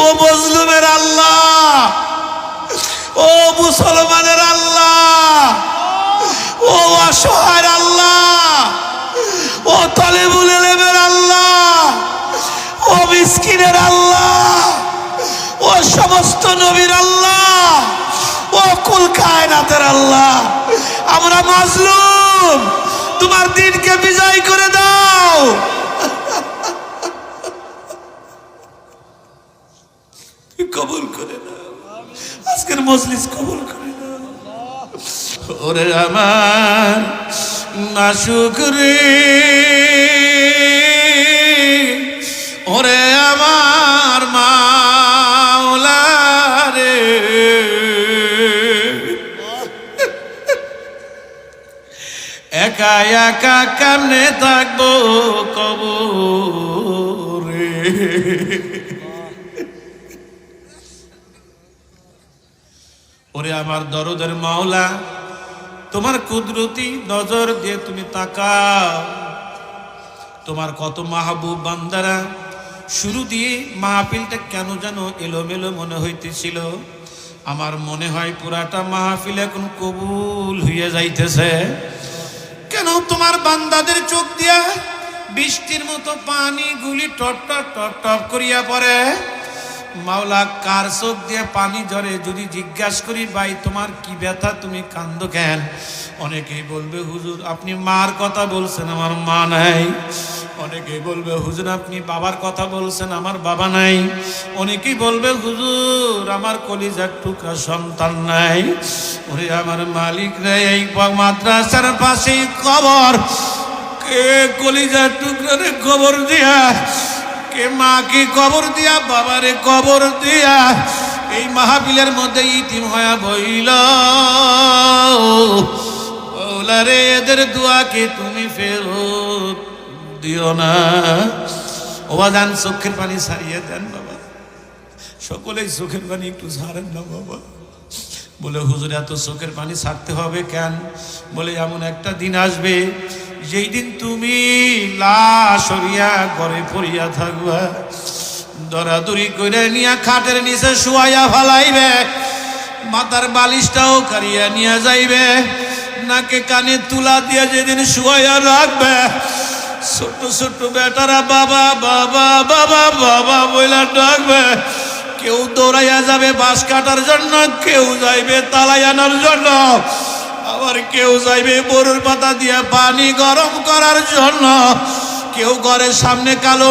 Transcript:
ও মজলুমের আল্লাহ, ও মুসলমানের আল্লাহ, ও অসহায়ের আল্লাহ, ও তালেবুল ইলমের আল্লাহ, ও মিসকিনের আল্লাহ, ও সমস্ত নবীর আল্লাহ, ও কুল কায়নাতের আল্লাহ, আমরা মাজলুম, তোমার দিনকে বিজয় করে দাও। কবুল করে নাও, আজকের মজলিস কবুল করে নাও। ওরে আমার মাশুক রে, ওরে আমার মাওলা রে, একা একা কেমনে থাকবো কবরে। ওরে আমার দরদের মাওলা, তোমার কুদরতি নজর দিয়ে তুমি তাকাও। তোমার কত মাহবুব বান্দারা, শুরু দিয়ে মাহফিলটা কেন যেন এলোমেলো মনে হইতেছিল। আমার মনে হয় পুরাটা মাহফিল এখন কবুল হইয়া যাইতেছে। কেন তোমার বান্দাদের চোখ দিয়া বৃষ্টির মতো পানি গুলি টপ টপ টপ টপ করিয়া পড়ে। মাওলা, কার চোখ দিয়ে পানি ঝরে যদি জিজ্ঞাসা করি, ভাই তোমার কি ব্যথা, তুমি কান্দো কেন? অনেকেই বলবে হুজুর আপনি মার কথা বলছেন, আমার মা নাই। অনেকেই বলবে হুজুর আপনি বাবার কথা বলছেন, আমার বাবা নাই। অনেকেই বলবে হুজুর আমার কলিজার টুকরা সন্তান নাই। ওরে আমার মালিক রে, এই মাদ্রাসার পাশেই কবর, কে কলিজার টুকরা রে কবর দিয়া, কে মাকে কবর দিয়া, বাবারে কবর দিয়া এই মাহফিলের মধ্যে ইতিম হয়া বইল। ওলা রে, এদের দোয়াকে তুমি ফেরত দিও না। ওয়াজান চোখের পানি ছাড়িয়ে দেন বাবা, সকলেই চোখের পানি একটু ছাড়েন না বাবা। বলে হুজুর এত চোখের পানি ছাড়তে হবে কেন? বলে এমন একটা দিন আসবে যেই দিন তুমি লাশ হইয়া ঘরে পড়িয়া থাকবা, দরাদরি করে নিয়া খাটের নিচে শুয়াইয়া ফালাইবে, মাথার বালিশটাও কারিয়া নিয়ে যাইবে, নাকে কানে তুলা দিয়ে যেদিন শুয়াইয়া রাখবে, ছোট্ট ছোট্ট বেটারা বাবা বাবা বাবা বাবা বইলা ডাকবে। কেউ দৌড়াইয়া যাবে বাঁশ কাটার জন্য, কেউ যাইবে তালাই আনার জন্য, আবার কেউ যাইবে বরুর পাতা দিয়ে পানি গরম করার জন্য, কেউ ঘরের সামনে কালো